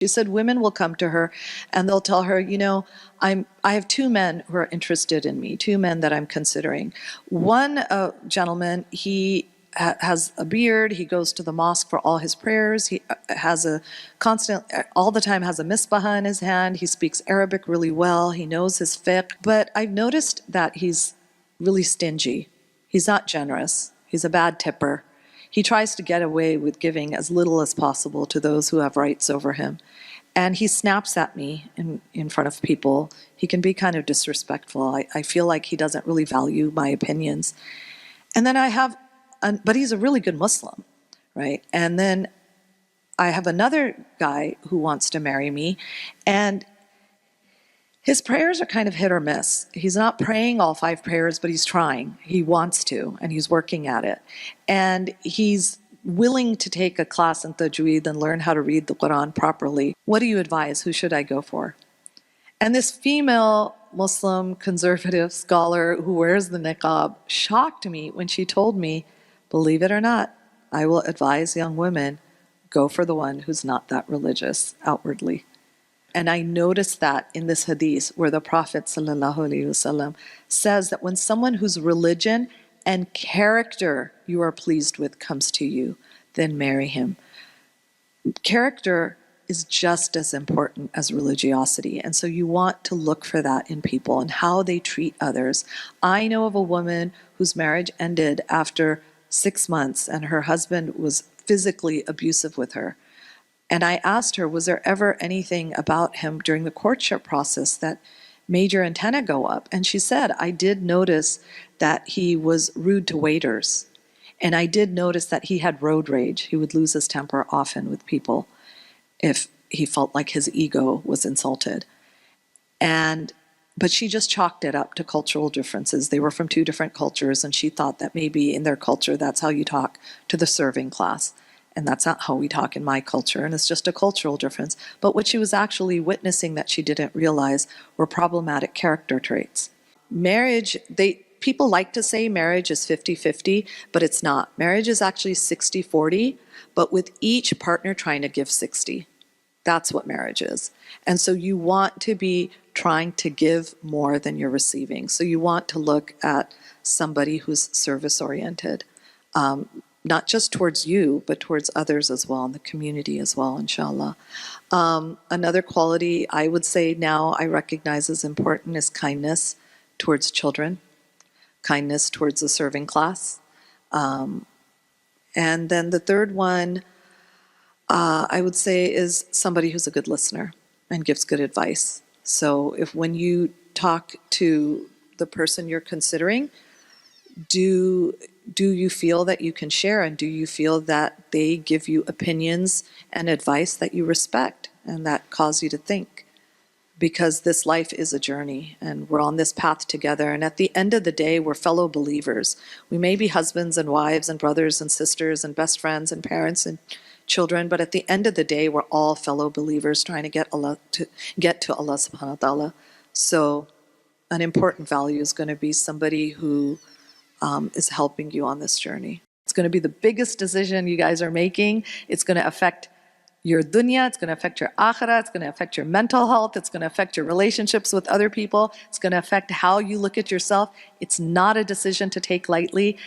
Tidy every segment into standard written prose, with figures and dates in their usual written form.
She said women will come to her and they'll tell her, I have two men who are interested in me, two men that I'm considering. One gentleman, he has a beard, he goes to the mosque for all his prayers, he has all the time has a misbah in his hand, he speaks Arabic really well, he knows his fiqh, but I've noticed that he's really stingy. He's not generous, he's a bad tipper. He tries to get away with giving as little as possible to those who have rights over him. And he snaps at me in front of people. He can be kind of disrespectful. I feel like he doesn't really value my opinions. And then but he's a really good Muslim, right? And then I have another guy who wants to marry me, and his prayers are kind of hit or miss. He's not praying all 5 prayers, but he's trying. He wants to, and he's working at it. And he's willing to take a class in tajweed and learn how to read the Quran properly. What do you advise? Who should I go for? And this female Muslim conservative scholar who wears the niqab shocked me when she told me, believe it or not, I will advise young women, go for the one who's not that religious outwardly. And I noticed that in this hadith where the Prophet ﷺ says that when someone whose religion and character you are pleased with comes to you, then marry him. Character is just as important as religiosity. And so you want to look for that in people and how they treat others. I know of a woman whose marriage ended after 6 months and her husband was physically abusive with her. And I asked her, was there ever anything about him during the courtship process that made your antenna go up? And she said, I did notice that he was rude to waiters. And I did notice that he had road rage. He would lose his temper often with people if he felt like his ego was insulted. But she just chalked it up to cultural differences. They were from 2 different cultures, and she thought that maybe in their culture that's how you talk to the serving class. And that's not how we talk in my culture, and it's just a cultural difference. But what she was actually witnessing that she didn't realize were problematic character traits. Marriage, people like to say marriage is 50-50, but it's not. Marriage is actually 60-40, but with each partner trying to give 60. That's what marriage is. And so you want to be trying to give more than you're receiving. So you want to look at somebody who's service-oriented. Not just towards you, but towards others as well, and the community as well, inshallah. Another quality I would say now I recognize as important is kindness towards children, kindness towards the serving class. And then the third one, I would say, is somebody who's a good listener and gives good advice. So when you talk to the person you're considering, do you feel that you can share, and do you feel that they give you opinions and advice that you respect and that cause you to think? Because this life is a journey and we're on this path together, and at the end of the day we're fellow believers. We may be husbands and wives and brothers and sisters and best friends and parents and children, but at the end of the day we're all fellow believers trying to get to Allah subhanahu wa ta'ala. So an important value is going to be somebody who is helping you on this journey. It's going to be the biggest decision you guys are making. It's going to affect your dunya, it's going to affect your akhirah, it's going to affect your mental health, it's going to affect your relationships with other people, it's going to affect how you look at yourself. It's not a decision to take lightly,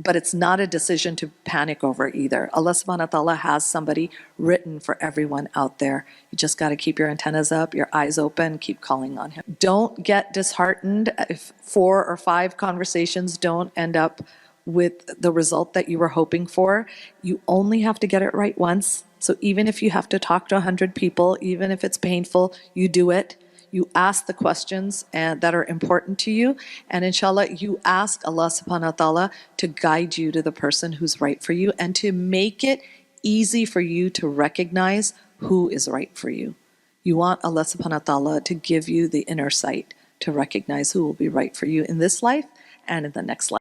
but it's not a decision to panic over either. Allah subhanahu wa ta'ala has somebody written for everyone out there. You just got to keep your antennas up, your eyes open, keep calling on Him. Don't get disheartened if 4 or 5 conversations don't end up with the result that you were hoping for. You only have to get it right once. So even if you have to talk to 100 people, even if it's painful, you do it. You ask the questions that are important to you, and inshallah you ask Allah subhanahu wa ta'ala to guide you to the person who's right for you and to make it easy for you to recognize who is right for you. You want Allah subhanahu wa ta'ala to give you the inner sight to recognize who will be right for you in this life and in the next life.